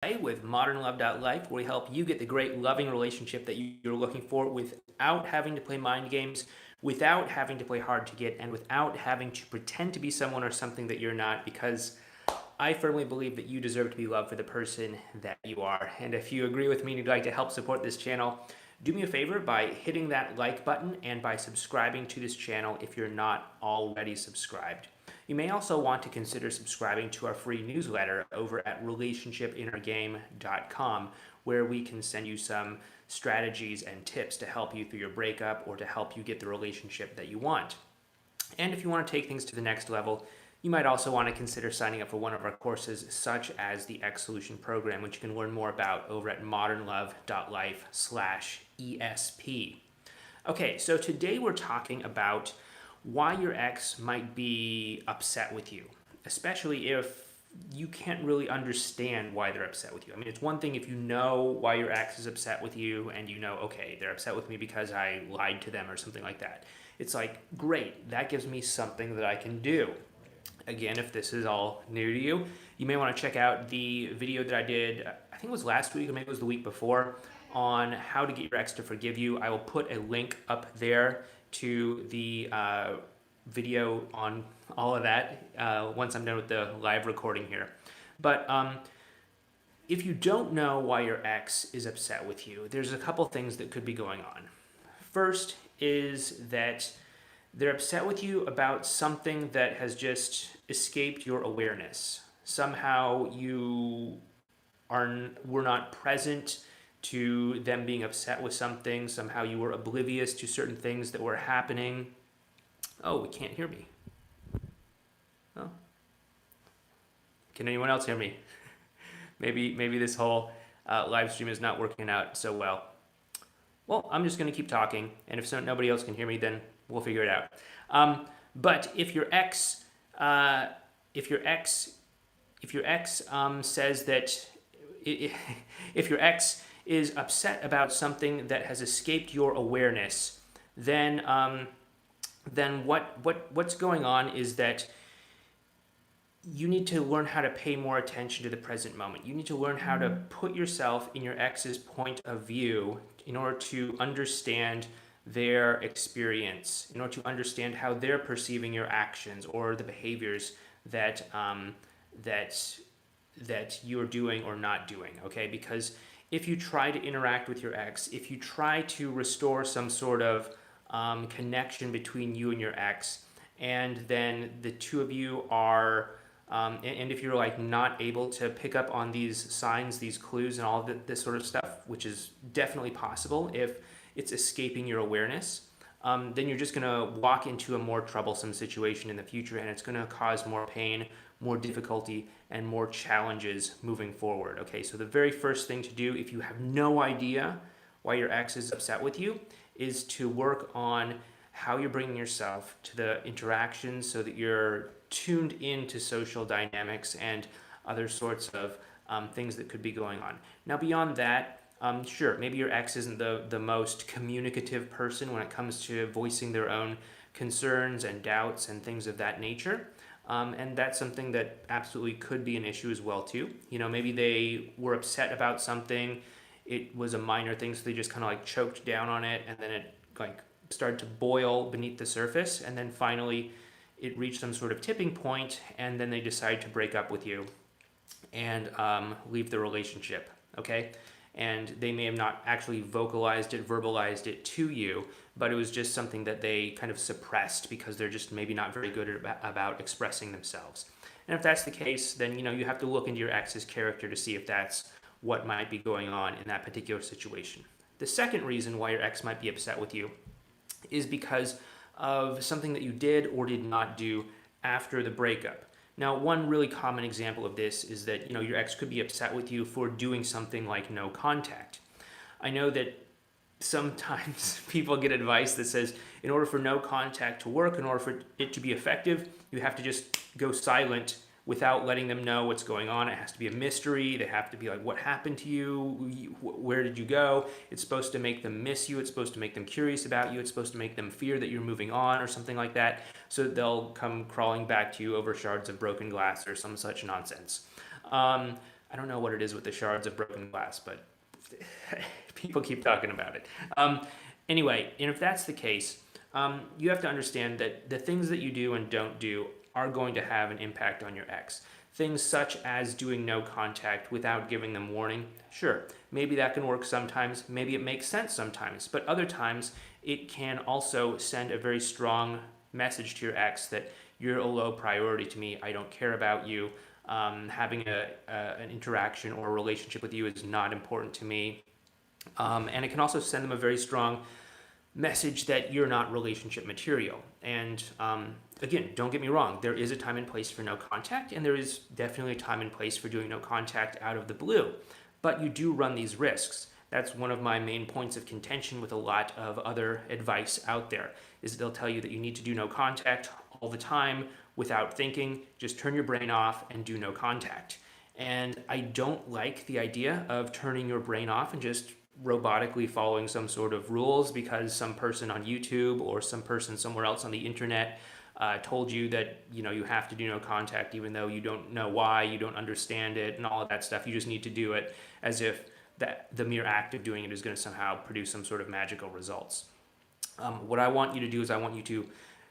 with modernlove.life, where we help you get the great loving relationship that you're looking for without having to play mind games, without having to play hard to get, and without having to pretend to be someone or something that you're not, because I firmly believe that you deserve to be loved for the person that you are. And if you agree with me and you'd like to help support this channel, do me a favor by hitting that like button and by subscribing to this channel if you're not already subscribed. You may also want to consider subscribing to our free newsletter over at relationshipinnergame.com, where we can send you some strategies and tips to help you through your breakup or to help you get the relationship that you want. And if you want to take things to the next level, you might also want to consider signing up for one of our courses, such as the X Solution program, which you can learn more about over at modernlove.life/ESP. Okay, so today we're talking about why your ex might be upset with you, especially if you can't really understand why they're upset with you. I mean, it's one thing if you know why your ex is upset with you and you know, okay, they're upset with me because I lied to them or something like that. It's like, great, that gives me something that I can do. Again, if this is all new to you, you may want to check out the video that I did, I think it was last week or maybe it was the week before, on how to get your ex to forgive you. I will put a link up there to the video on all of that once I'm done with the live recording here. But if you don't know why your ex is upset with you, there's a couple things that could be going on. First is that they're upset with you about something that has just escaped your awareness. Somehow you were not present to them being upset with something. Somehow you were oblivious to certain things that were happening. Oh, we can't hear me. Oh. Can anyone else hear me? maybe this whole live stream is not working out so well. Well, I'm just going to keep talking, and if nobody else can hear me, then we'll figure it out. But if your ex says that if your ex is upset about something that has escaped your awareness, then what's going on is that you need to learn how to pay more attention to the present moment. You need to learn how to put yourself in your ex's point of view in order to understand their experience, in order to understand how they're perceiving your actions or the behaviors that you're doing or not doing, okay? Because if you try to interact with your ex, if you try to restore some sort of connection between you and your ex, and then the two of you are and if you're like not able to pick up on these signs, these clues, and all of this sort of stuff, which is definitely possible if it's escaping your awareness, then you're just going to walk into a more troublesome situation in the future, and it's going to cause more pain, more difficulty, and more challenges moving forward. Okay, so the very first thing to do, if you have no idea why your ex is upset with you, is to work on how you're bringing yourself to the interactions so that you're tuned into social dynamics and other sorts of things that could be going on. Now, beyond that, sure, maybe your ex isn't the most communicative person when it comes to voicing their own concerns and doubts and things of that nature. And that's something that absolutely could be an issue as well, too. You know, maybe they were upset about something. It was a minor thing, so they just kind of like choked down on it, and then it like started to boil beneath the surface, and then finally it reached some sort of tipping point, and then they decided to break up with you and leave the relationship, okay? And they may have not actually verbalized it to you, but it was just something that they kind of suppressed because they're just maybe not very good about expressing themselves. And if that's the case, then you have to look into your ex's character to see if that's what might be going on in that particular situation. The second reason why your ex might be upset with you is because of something that you did or did not do after the breakup. Now, one really common example of this is that your ex could be upset with you for doing something like no contact. I know that sometimes people get advice that says in order for no contact to work, in order for it to be effective, you have to just go silent without letting them know what's going on. It has to be a mystery. They have to be like, what happened to you? Where did you go? It's supposed to make them miss you. It's supposed to make them curious about you. It's supposed to make them fear that you're moving on or something like that, so that they'll come crawling back to you over shards of broken glass or some such nonsense. I don't know what it is with the shards of broken glass, but people keep talking about it. Anyway, and if that's the case, you have to understand that the things that you do and don't do are going to have an impact on your ex. Things such as doing no contact without giving them warning. Sure, maybe that can work sometimes, maybe it makes sense sometimes, but other times it can also send a very strong message to your ex that you're a low priority to me, I don't care about you, having an interaction or a relationship with you is not important to me. And it can also send them a very strong message that you're not relationship material. And again, don't get me wrong, there is a time and place for no contact, and there is definitely a time and place for doing no contact out of the blue. But you do run these risks. That's one of my main points of contention with a lot of other advice out there, is they'll tell you that you need to do no contact all the time without thinking, just turn your brain off and do no contact. And I don't like the idea of turning your brain off and just robotically following some sort of rules because some person on YouTube or some person somewhere else on the internet told you that you have to do no contact even though you don't know why, you don't understand it, and all of that stuff. You just need to do it as if that the mere act of doing it is going to somehow produce some sort of magical results. What I want you to do is I want you to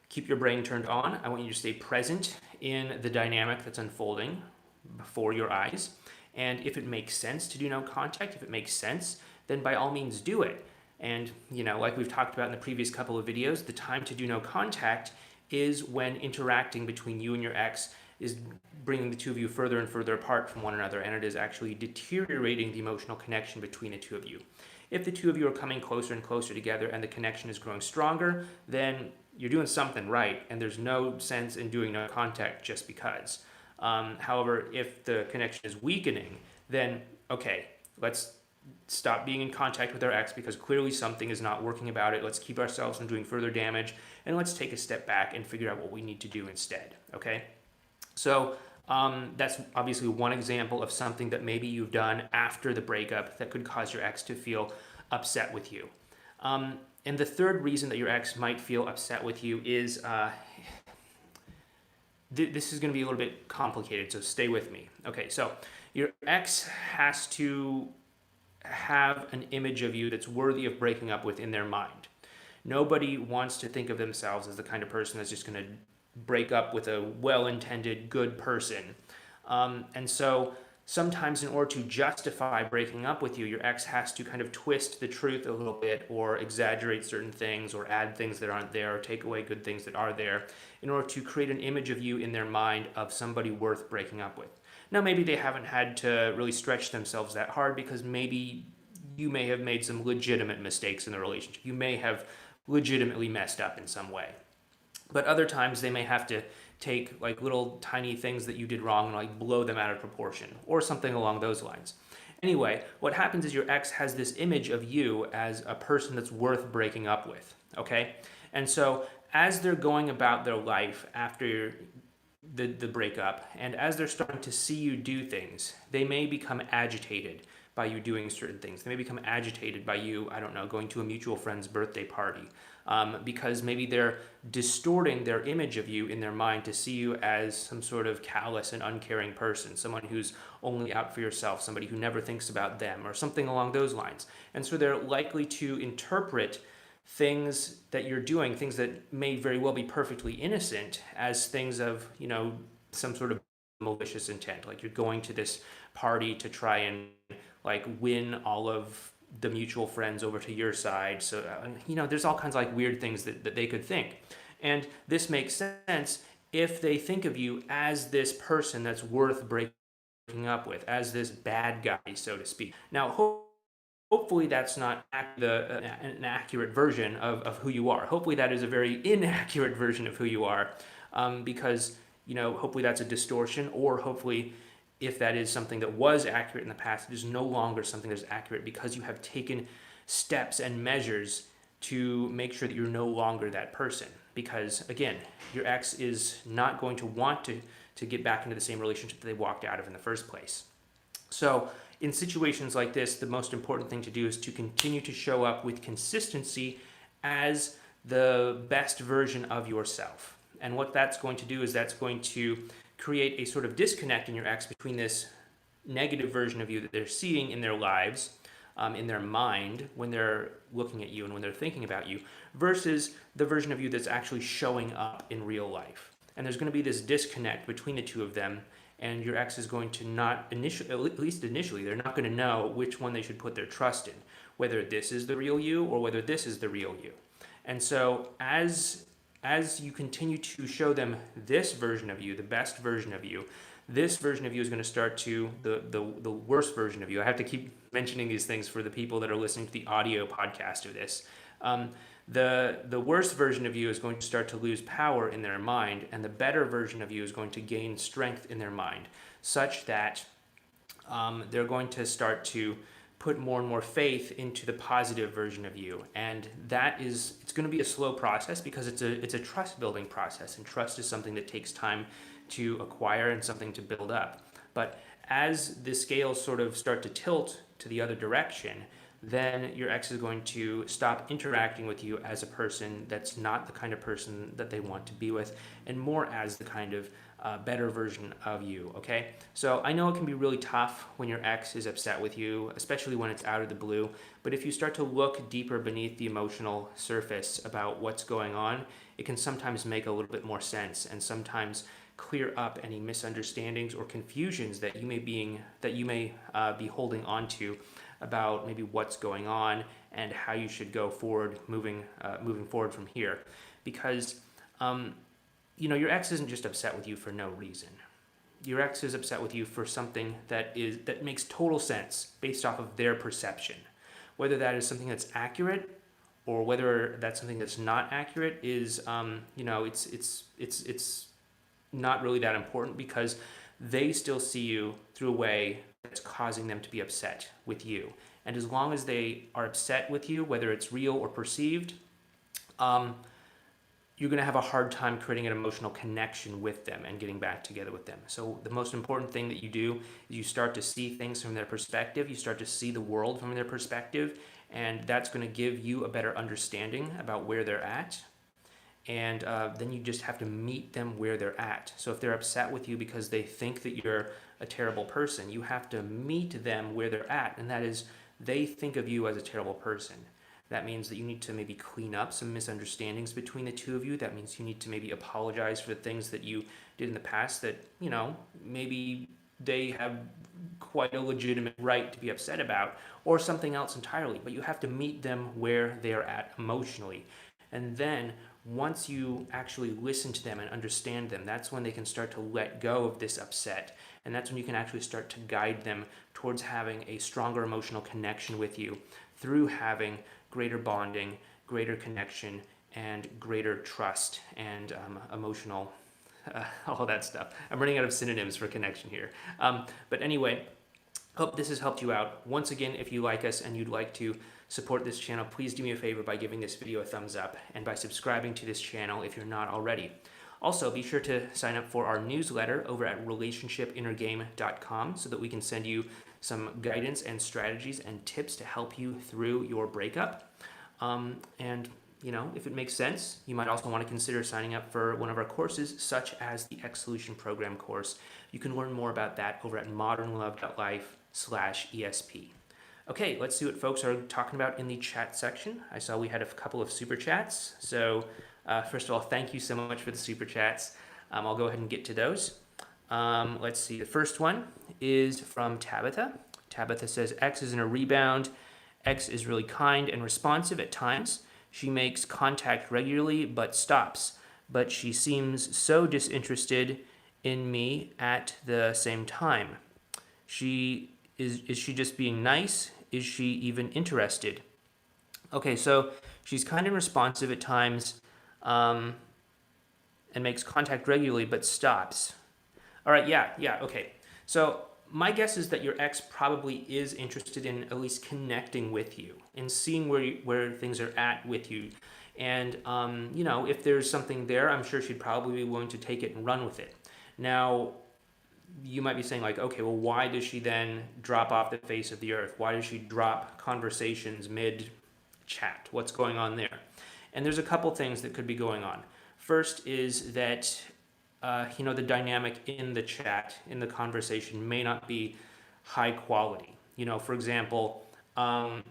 keep your brain turned on. I want you to stay present in the dynamic that's unfolding before your eyes. And if it makes sense to do no contact, if it makes sense, then by all means do it. And, like we've talked about in the previous couple of videos, the time to do no contact is when interacting between you and your ex is bringing the two of you further and further apart from one another, and it is actually deteriorating the emotional connection between the two of you. If the two of you are coming closer and closer together and the connection is growing stronger, then you're doing something right, and there's no sense in doing no contact just because. However, if the connection is weakening, then okay, let's stop being in contact with our ex because clearly something is not working about it. Let's keep ourselves from doing further damage, and let's take a step back and figure out what we need to do instead, okay? So that's obviously one example of something that maybe you've done after the breakup that could cause your ex to feel upset with you. And the third reason that your ex might feel upset with you is, this is going to be a little bit complicated, so stay with me. Okay, so your ex has to have an image of you that's worthy of breaking up with in their mind. Nobody wants to think of themselves as the kind of person that's just going to break up with a well-intended, good person. And so sometimes in order to justify breaking up with you, your ex has to kind of twist the truth a little bit or exaggerate certain things or add things that aren't there or take away good things that are there in order to create an image of you in their mind of somebody worth breaking up with. Now, maybe they haven't had to really stretch themselves that hard because maybe you may have made some legitimate mistakes in the relationship. You may have legitimately messed up in some way. But other times they may have to take like little tiny things that you did wrong and like blow them out of proportion or something along those lines. Anyway, what happens is your ex has this image of you as a person that's worth breaking up with, okay? And so as they're going about their life after the breakup, and as they're starting to see you do things, they may become agitated by you doing certain things. They may become agitated by you, I don't know, going to a mutual friend's birthday party, because maybe they're distorting their image of you in their mind to see you as some sort of callous and uncaring person, someone who's only out for yourself, somebody who never thinks about them, or something along those lines. And so they're likely to interpret things that you're doing, things that may very well be perfectly innocent, as things of, some sort of malicious intent. Like you're going to this party to try and like win all of the mutual friends over to your side. So, there's all kinds of like weird things that they could think. And this makes sense if they think of you as this person that's worth breaking up with, as this bad guy, so to speak. Now, hopefully that's not an accurate version of who you are. Hopefully that is a very inaccurate version of who you are, because, hopefully that's a distortion, or hopefully if that is something that was accurate in the past, it is no longer something that's accurate because you have taken steps and measures to make sure that you're no longer that person. Because, again, your ex is not going to want to get back into the same relationship that they walked out of in the first place. So in situations like this, the most important thing to do is to continue to show up with consistency as the best version of yourself. And what that's going to do is that's going to create a sort of disconnect in your ex between this negative version of you that they're seeing in their lives, in their mind when they're looking at you and when they're thinking about you, versus the version of you that's actually showing up in real life. And there's going to be this disconnect between the two of them, and your ex is going to not initially, at least initially, they're not going to know which one they should put their trust in, whether this is the real you or whether this is the real you. And so as you continue to show them this version of you, the best version of you, this version of you is going to start to the worst version of you. I have to keep mentioning these things for the people that are listening to the audio podcast of this. The worst version of you is going to start to lose power in their mind, and the better version of you is going to gain strength in their mind, such that they're going to start to put more and more faith into the positive version of you. And it's going to be a slow process because it's a trust building process, and trust is something that takes time to acquire and something to build up. But as the scales sort of start to tilt to the other direction, then your ex is going to stop interacting with you as a person that's not the kind of person that they want to be with, and more as the kind of better version of you, okay? So I know it can be really tough when your ex is upset with you, especially when it's out of the blue, but if you start to look deeper beneath the emotional surface about what's going on, it can sometimes make a little bit more sense, and sometimes clear up any misunderstandings or confusions that you may be holding on to about maybe what's going on and how you should go forward, moving forward from here. Because your ex isn't just upset with you for no reason. Your ex is upset with you for something that makes total sense based off of their perception. Whether that is something that's accurate or whether that's something that's not accurate is it's not really that important, because they still see you through a way that's causing them to be upset with you. And as long as they are upset with you, whether it's real or perceived, you're going to have a hard time creating an emotional connection with them and getting back together with them. So the most important thing that you do is you start to see things from their perspective. You start to see the world from their perspective, and that's going to give you a better understanding about where they're at. And then you just have to meet them where they're at. So if they're upset with you because they think that you're a terrible person, you have to meet them where they're at, and that is they think of you as a terrible person. That means that you need to maybe clean up some misunderstandings between the two of you. That means you need to maybe apologize for the things that you did in the past that, maybe they have quite a legitimate right to be upset about, or something else entirely. But you have to meet them where they are at emotionally. And then once you actually listen to them and understand them, that's when they can start to let go of this upset. And that's when you can actually start to guide them towards having a stronger emotional connection with you through having greater bonding, greater connection, and greater trust and emotional, all that stuff. I'm running out of synonyms for connection here. But anyway, hope this has helped you out. Once again, if you like us and you'd like to support this channel, please do me a favor by giving this video a thumbs up and by subscribing to this channel if you're not already. Also, be sure to sign up for our newsletter over at relationshipinnergame.com so that we can send you some guidance and strategies and tips to help you through your breakup. And if it makes sense, you might also want to consider signing up for one of our courses, such as the X Solution Program course. You can learn more about that over at modernlove.life/ESP. Okay, let's see what folks are talking about in the chat section. I saw we had a couple of super chats. So first of all, thank you so much for the super chats. I'll go ahead and get to those. Let's see. The first one is from Tabitha. Tabitha says, X is in a rebound. X is really kind and responsive at times. She makes contact regularly but stops. But she seems so disinterested in me at the same time. Is she just being nice? Is she even interested? Okay, so she's kind and responsive at times and makes contact regularly but stops. All right, yeah, okay. So my guess is that your ex probably is interested in at least connecting with you and seeing where things are at with you. And, if there's something there, I'm sure she'd probably be willing to take it and run with it. Now, you might be saying like, okay, well, why does she then drop off the face of the earth? Why does she drop conversations mid-chat? What's going on there? And there's a couple things that could be going on. First is that, the dynamic in the chat, in the conversation may not be high quality. For example,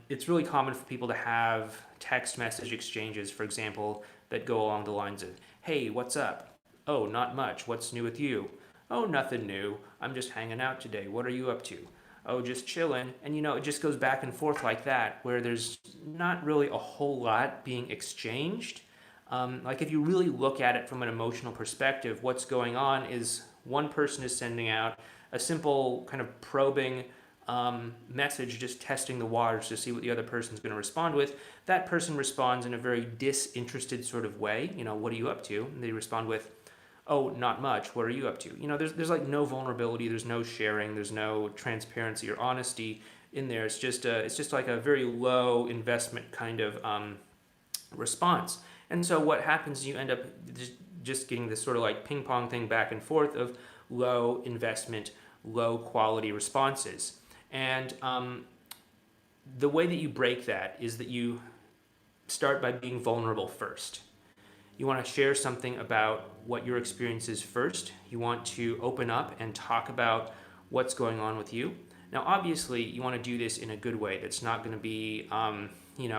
it's really common for people to have text message exchanges, for example, that go along the lines of, "Hey, what's up? Oh, not much. What's new with you? Oh, nothing new. I'm just hanging out today. What are you up to? Oh, just chilling." And it just goes back and forth like that, where there's not really a whole lot being exchanged. Like if you really look at it from an emotional perspective, what's going on is one person is sending out a simple kind of probing message, just testing the waters to see what the other person's going to respond with. That person responds in a very disinterested sort of way. What are you up to? And they respond with, "Oh, not much. What are you up to?" There's like no vulnerability. There's no sharing. There's no transparency or honesty in there. It's just like a very low investment kind of response. And so what happens, you end up just getting this sort of like ping pong thing back and forth of low investment, low quality responses. And the way that you break that is that you start by being vulnerable first. You want to share something about what your experience is first. You want to open up and talk about what's going on with you. Now, obviously, you want to do this in a good way that's not going to be,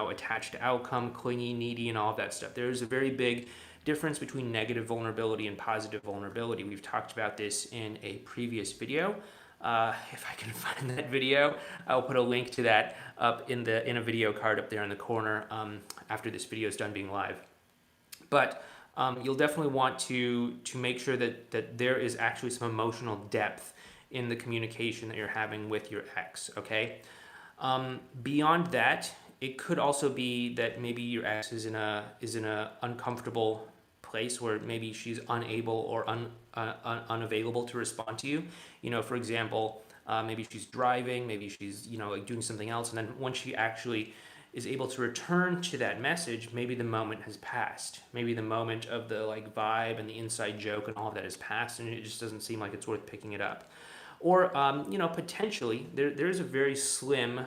attached to outcome, clingy, needy, and all of that stuff. There's a very big difference between negative vulnerability and positive vulnerability. We've talked about this in a previous video. If I can find that video, I'll put a link to that up in a video card up there in the corner after this video is done being live. But you'll definitely want to make sure that there is actually some emotional depth in the communication that you're having with your ex, okay? Beyond that, it could also be that maybe your ex is in a uncomfortable place where maybe she's unable or unavailable to respond to you. For example, maybe she's driving, maybe she's like doing something else, and then once she actually is able to return to that message, maybe the moment has passed. Maybe the moment of the like vibe and the inside joke and all of that has passed, and it just doesn't seem like it's worth picking it up. Or potentially there's a very slim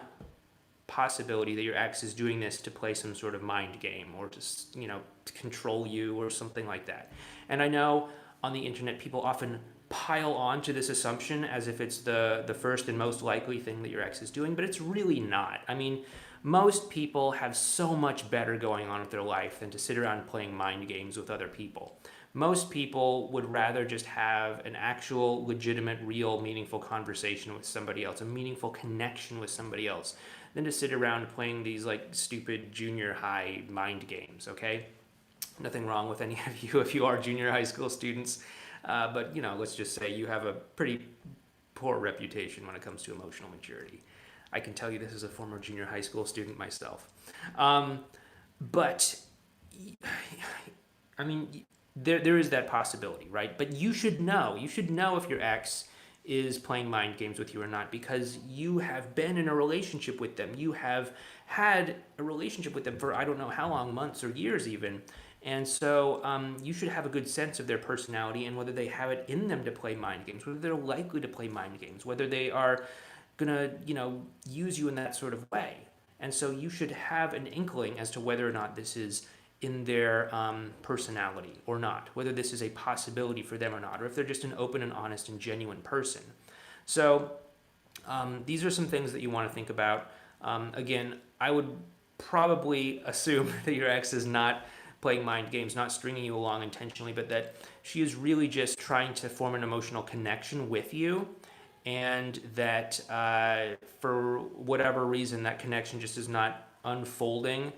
possibility that your ex is doing this to play some sort of mind game or just to control you or something like that. And I know on the internet people often pile on to this assumption as if it's the first and most likely thing that your ex is doing, but it's really not. I mean, most people have so much better going on with their life than to sit around playing mind games with other people. Most people would rather just have an actual, legitimate, real, meaningful conversation with somebody else, a meaningful connection with somebody else, than to sit around playing these like stupid junior high mind games, okay? Nothing wrong with any of you if you are junior high school students, but let's just say you have a pretty poor reputation when it comes to emotional maturity. I can tell you this as a former junior high school student myself. But, I mean, there is that possibility, right? But you should know if your ex is playing mind games with you or not, because you have been in a relationship with them. You have had a relationship with them for I don't know how long, months or years even. And so you should have a good sense of their personality and whether they have it in them to play mind games, whether they're likely to play mind games, whether they are gonna use you in that sort of way. And so you should have an inkling as to whether or not this is in their personality or not, whether this is a possibility for them or not, or if they're just an open and honest and genuine person. So these are some things that you want to think about. Again, I would probably assume that your ex is not playing mind games, not stringing you along intentionally, but that she is really just trying to form an emotional connection with you, and that for whatever reason that connection just is not unfolding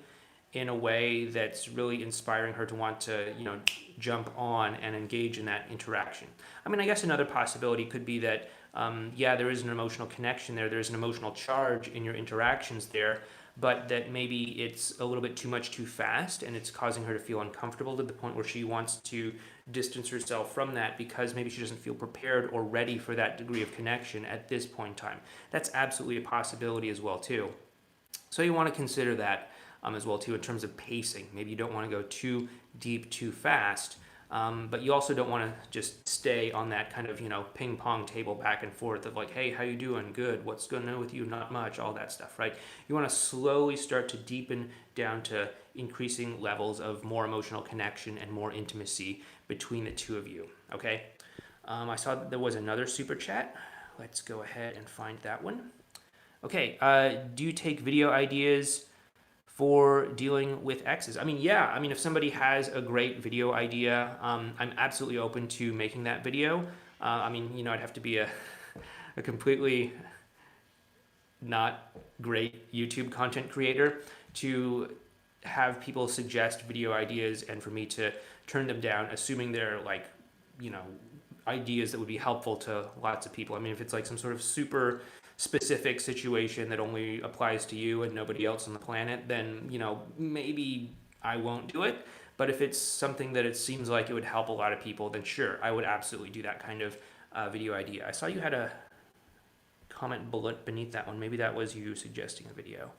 in a way that's really inspiring her to want to jump on and engage in that interaction. I mean, I guess another possibility could be that there is an emotional connection there's an emotional charge in your interactions there, but that maybe it's a little bit too much too fast and it's causing her to feel uncomfortable to the point where she wants to distance herself from that because maybe she doesn't feel prepared or ready for that degree of connection at this point in time. That's absolutely a possibility as well too. So you want to consider that as well too in terms of pacing. Maybe you don't want to go too deep too fast, but you also don't want to just stay on that kind of ping pong table back and forth of like, hey, how you doing? Good. What's going on with you? Not much. All that stuff, right? You want to slowly start to deepen down to increasing levels of more emotional connection and more intimacy between the two of you. Okay. I saw that there was another super chat. let's go ahead and find that one. Okay, do you take video ideas for dealing with exes? I mean, yeah. I mean, if somebody has a great video idea, I'm absolutely open to making that video. I mean, I'd have to be a completely not great YouTube content creator to have people suggest video ideas and for me to turn them down, assuming they're like, ideas that would be helpful to lots of people. I mean, if it's like some sort of super specific situation that only applies to you and nobody else on the planet, then, maybe I won't do it. But if it's something that it seems like it would help a lot of people, then sure, I would absolutely do that kind of video idea. I saw you had a comment bullet beneath that one. Maybe that was you suggesting a video.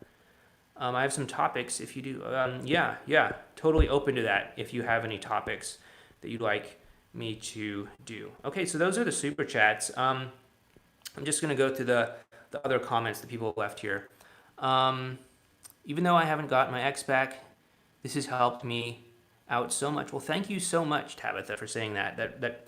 I have some topics if you do. Yeah, totally open to that if you have any topics that you'd like me to do. Okay, so those are the super chats. I'm just going to go through the other comments that people left here. Even though I haven't got my ex back, this has helped me out so much. Well, thank you so much, Tabitha, for saying that. That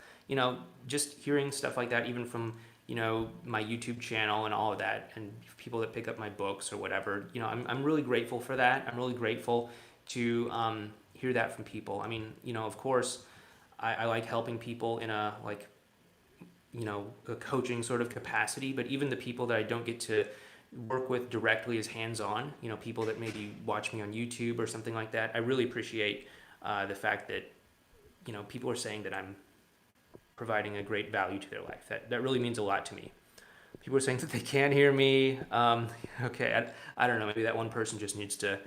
just hearing stuff like that, even from my YouTube channel and all of that, and people that pick up my books or whatever, I'm really grateful for that. I'm really grateful to hear that from people. I mean, of course, I like helping people in a coaching sort of capacity, but even the people that I don't get to work with directly as hands-on, people that maybe watch me on YouTube or something like that, I really appreciate the fact that, people are saying that I'm providing a great value to their life. That really means a lot to me. People are saying that they can't hear me. Okay, I don't know, maybe that one person just needs to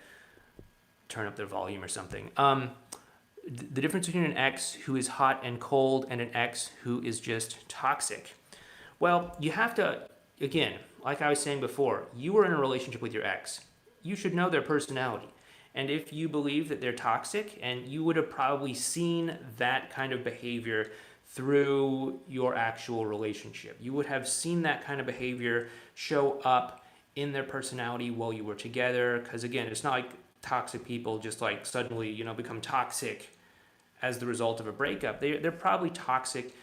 turn up their volume or something. The difference between an ex who is hot and cold and an ex who is just toxic. Well, you have to, again, like I was saying before, you were in a relationship with your ex. You should know their personality. And if you believe that they're toxic, and you would have probably seen that kind of behavior through your actual relationship. You would have seen that kind of behavior show up in their personality while you were together. Because again, it's not like toxic people just like suddenly, become toxic as the result of a breakup. They're probably toxic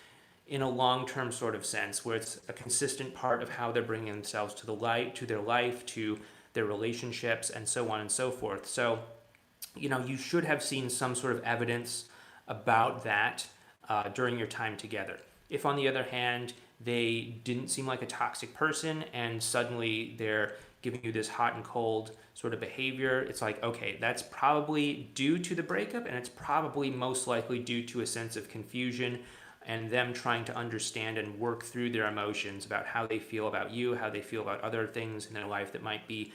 in a long-term sort of sense, where it's a consistent part of how they're bringing themselves to their life, to their relationships, and so on and so forth. So, you should have seen some sort of evidence about that during your time together. If, on the other hand, they didn't seem like a toxic person and suddenly they're giving you this hot and cold sort of behavior, it's like, okay, that's probably due to the breakup, and it's probably most likely due to a sense of confusion and them trying to understand and work through their emotions about how they feel about you, how they feel about other things in their life that might be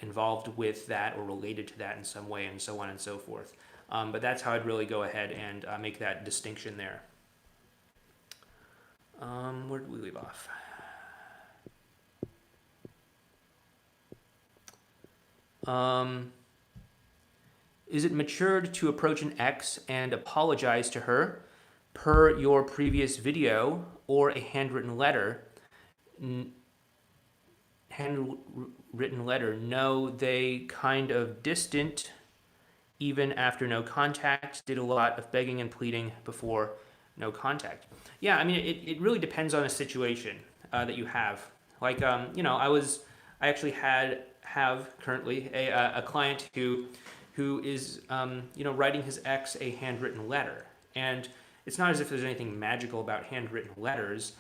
involved with that or related to that in some way, and so on and so forth. But that's how I'd really go ahead and make that distinction there. Where did we leave off? Is it matured to approach an ex and apologize to her per your previous video, or a handwritten letter? Handwritten letter. No, they kind of distant even after no contact, did a lot of begging and pleading before no contact. Yeah, I mean, it really depends on a situation that you have. Like, I actually have currently a client who is, writing his ex a handwritten letter. And it's not as if there's anything magical about handwritten letters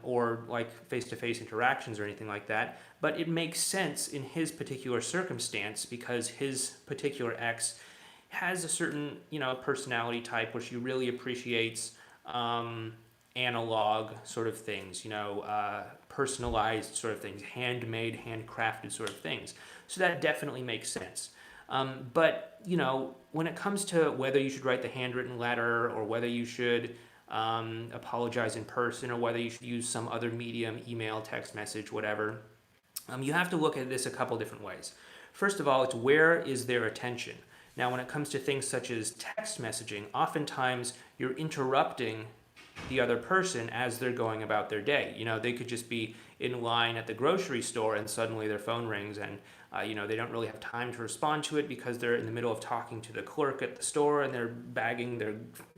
or like face-to-face interactions or anything like that, but it makes sense in his particular circumstance because his particular ex has a certain, personality type where she really appreciates analog sort of things, personalized sort of things, handmade, handcrafted sort of things. So that definitely makes sense. But, when it comes to whether you should write the handwritten letter or whether you should apologize in person or whether you should use some other medium, email, text message, whatever, you have to look at this a couple different ways. First of all, it's where is their attention? Now, when it comes to things such as text messaging, oftentimes you're interrupting the other person as they're going about their day. They could just be in line at the grocery store and suddenly their phone rings, and they don't really have time to respond to it because they're in the middle of talking to the clerk at the store, and they're bagging their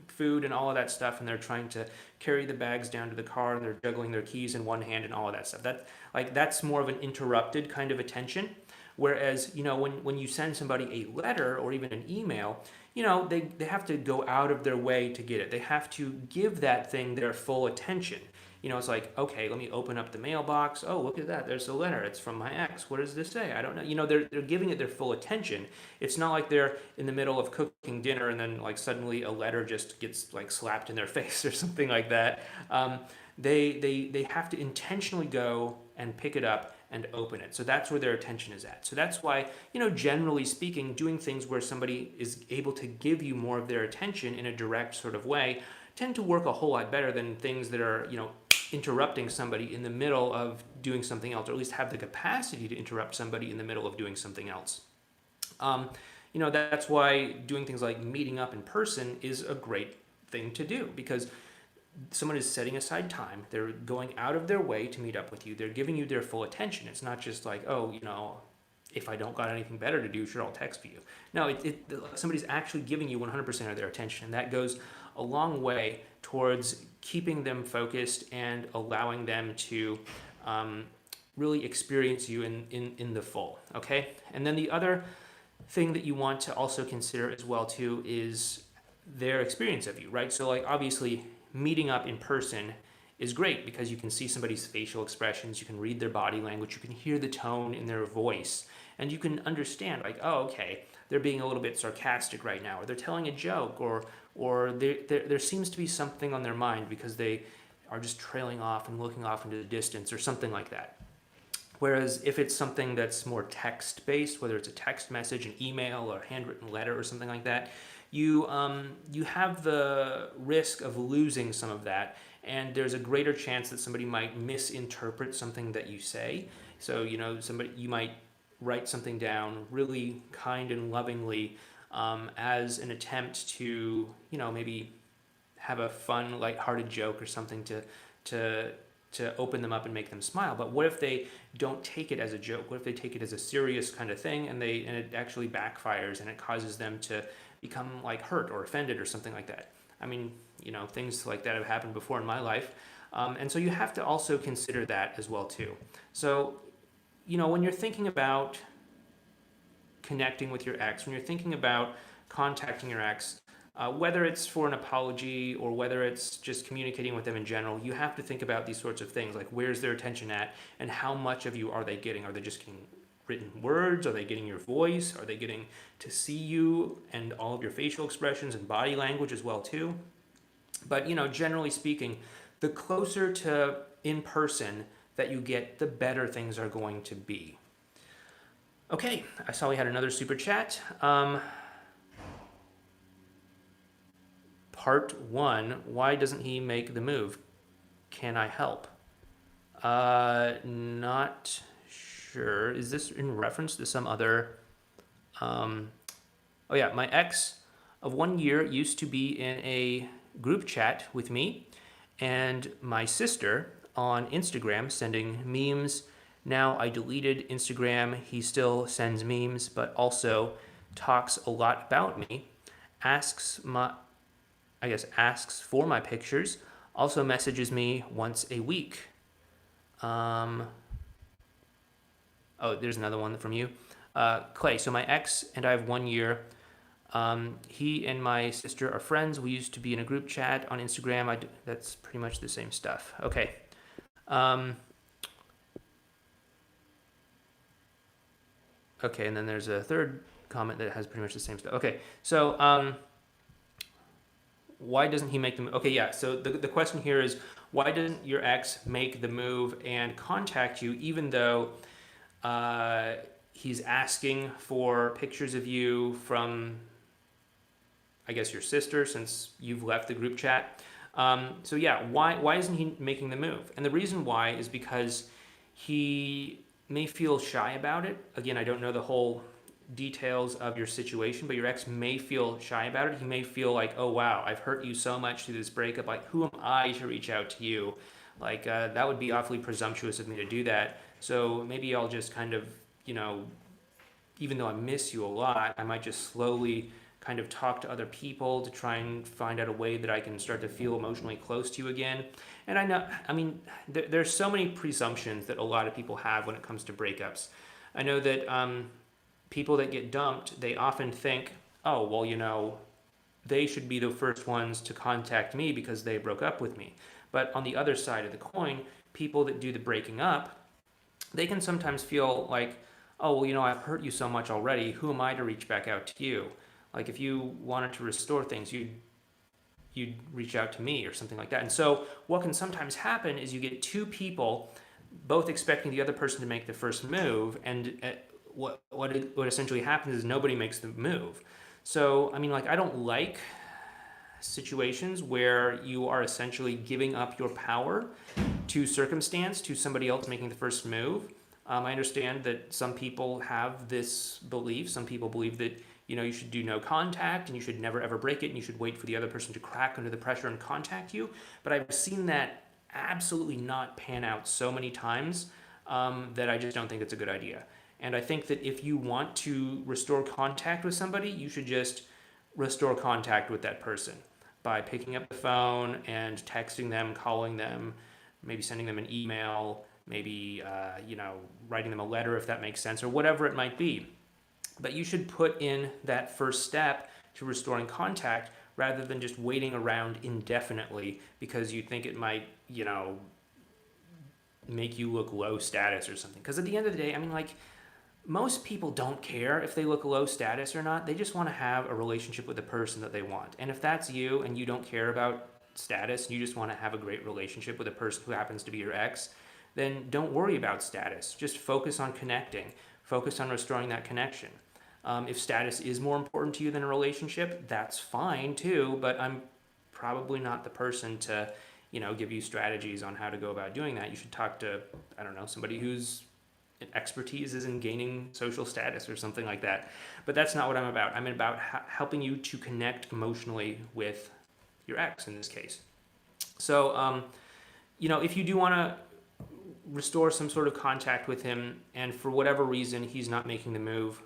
food and all of that stuff, and they're trying to carry the bags down to the car, and they're juggling their keys in one hand and all of that stuff. That's more of an interrupted kind of attention. Whereas, when you send somebody a letter or even an email, they have to go out of their way to get it. They have to give that thing their full attention. It's like, okay, let me open up the mailbox. Oh, look at that. There's a letter. It's from my ex. What does this say? I don't know. They're giving it their full attention. It's not like they're in the middle of cooking dinner and then like suddenly a letter just gets like slapped in their face or something like that. They have to intentionally go and pick it up and open it. So that's where their attention is at. So that's why, generally speaking, doing things where somebody is able to give you more of their attention in a direct sort of way tend to work a whole lot better than things that are, interrupting somebody in the middle of doing something else, or at least have the capacity to interrupt somebody in the middle of doing something else. That's why doing things like meeting up in person is a great thing to do, because someone is setting aside time. They're going out of their way to meet up with you. They're giving you their full attention. It's not just like, oh, if I don't got anything better to do, sure, I'll text you. No, somebody's actually giving you 100% of their attention, and that goes a long way towards keeping them focused and allowing them to really experience you in the full, okay? And then the other thing that you want to also consider as well too is their experience of you, right? So like obviously meeting up in person is great because you can see somebody's facial expressions, you can read their body language, you can hear the tone in their voice, and you can understand like, oh, okay, they're being a little bit sarcastic right now, or they're telling a joke, or there seems to be something on their mind because they are just trailing off and looking off into the distance or something like that. Whereas if it's something that's more text-based, whether it's a text message, an email, or a handwritten letter or something like that, you have the risk of losing some of that, and there's a greater chance that somebody might misinterpret something that you say. So, you might write something down really kind and lovingly as an attempt to, maybe have a fun, lighthearted joke or something to open them up and make them smile. But what if they don't take it as a joke? What if they take it as a serious kind of thing, and it actually backfires and it causes them to become like hurt or offended or something like that? I mean, things like that have happened before in my life. And so you have to also consider that as well too. So, when you're thinking about connecting with your ex, when you're thinking about contacting your ex, whether it's for an apology or whether it's just communicating with them in general, you have to think about these sorts of things, like where's their attention at and how much of you are they getting? Are they just getting written words? Are they getting your voice? Are they getting to see you and all of your facial expressions and body language as well too? But, generally speaking, the closer to in person that you get, the better things are going to be. Okay, I saw we had another super chat. Part 1, why doesn't he make the move? Can I help? Not sure. Is this in reference to some other... Oh yeah, my ex of 1 year used to be in a group chat with me and my sister on Instagram sending memes. Now I deleted Instagram. He still sends memes, but also talks a lot about me, asks for my pictures, also messages me once a week. Oh, there's another one from you. Clay, so my ex and I have 1 year. He and my sister are friends. We used to be in a group chat on Instagram. That's pretty much the same stuff. Okay. Okay, and then there's a third comment that has pretty much the same stuff. Okay, so why doesn't he make the move? Okay, yeah, so the question here is, why doesn't your ex make the move and contact you even though he's asking for pictures of you from, I guess, your sister, since you've left the group chat? So yeah, why isn't he making the move? And the reason why is because he may feel shy about it. Again, I don't know the whole details of your situation, but your ex may feel shy about it. He may feel like, oh wow, I've hurt you so much through this breakup. Like, who am I to reach out to you? Like, that would be awfully presumptuous of me to do that. So maybe I'll just kind of, even though I miss you a lot, I might just slowly kind of talk to other people to try and find out a way that I can start to feel emotionally close to you again. And there's so many presumptions that a lot of people have when it comes to breakups. I know that people that get dumped, they often think, oh, well, they should be the first ones to contact me because they broke up with me. But on the other side of the coin, people that do the breaking up, they can sometimes feel like, oh, well, I've hurt you so much already. Who am I to reach back out to you? Like, if you wanted to restore things, you'd reach out to me or something like that. And so what can sometimes happen is you get two people both expecting the other person to make the first move, and what essentially happens is nobody makes the move. So, I don't like situations where you are essentially giving up your power to circumstance, to somebody else making the first move. I understand that some people have this belief. Some people believe that, you should do no contact and you should never ever break it and you should wait for the other person to crack under the pressure and contact you. But I've seen that absolutely not pan out so many times that I just don't think it's a good idea. And I think that if you want to restore contact with somebody, you should just restore contact with that person by picking up the phone and texting them, calling them, maybe sending them an email, maybe writing them a letter if that makes sense, or whatever it might be. But you should put in that first step to restoring contact rather than just waiting around indefinitely because you think it might, make you look low status or something. Because at the end of the day, most people don't care if they look low status or not. They just want to have a relationship with the person that they want. And if that's you and you don't care about status, you just want to have a great relationship with a person who happens to be your ex, then don't worry about status. Just focus on connecting. Focus on restoring that connection. If status is more important to you than a relationship, that's fine too, but I'm probably not the person to, give you strategies on how to go about doing that. You should talk to, somebody whose expertise is in gaining social status or something like that. But that's not what I'm about. I'm about helping you to connect emotionally with your ex in this case. So, if you do want to restore some sort of contact with him and for whatever reason he's not making the move,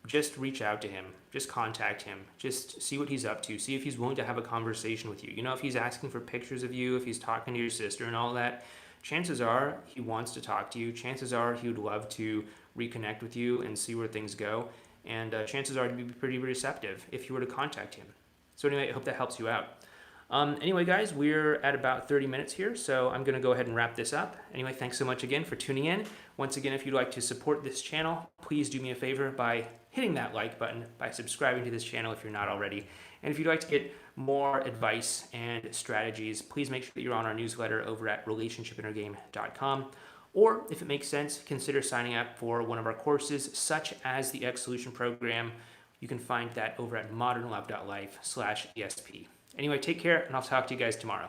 just reach out to him, just contact him, just see what he's up to, see if he's willing to have a conversation with you. If he's asking for pictures of you, if he's talking to your sister and all that, chances are he wants to talk to you. Chances are he would love to reconnect with you and see where things go. And chances are he'd be pretty receptive if you were to contact him. So anyway, I hope that helps you out. Anyway, guys, we're at about 30 minutes here, so I'm going to go ahead and wrap this up. Anyway, thanks so much again for tuning in. Once again, if you'd like to support this channel, please do me a favor by hitting that like button, by subscribing to this channel if you're not already. And if you'd like to get more advice and strategies, please make sure that you're on our newsletter over at relationshipinnergame.com. Or if it makes sense, consider signing up for one of our courses, such as the X Solution Program. You can find that over at modernlove.life/ESP. Anyway, take care, and I'll talk to you guys tomorrow.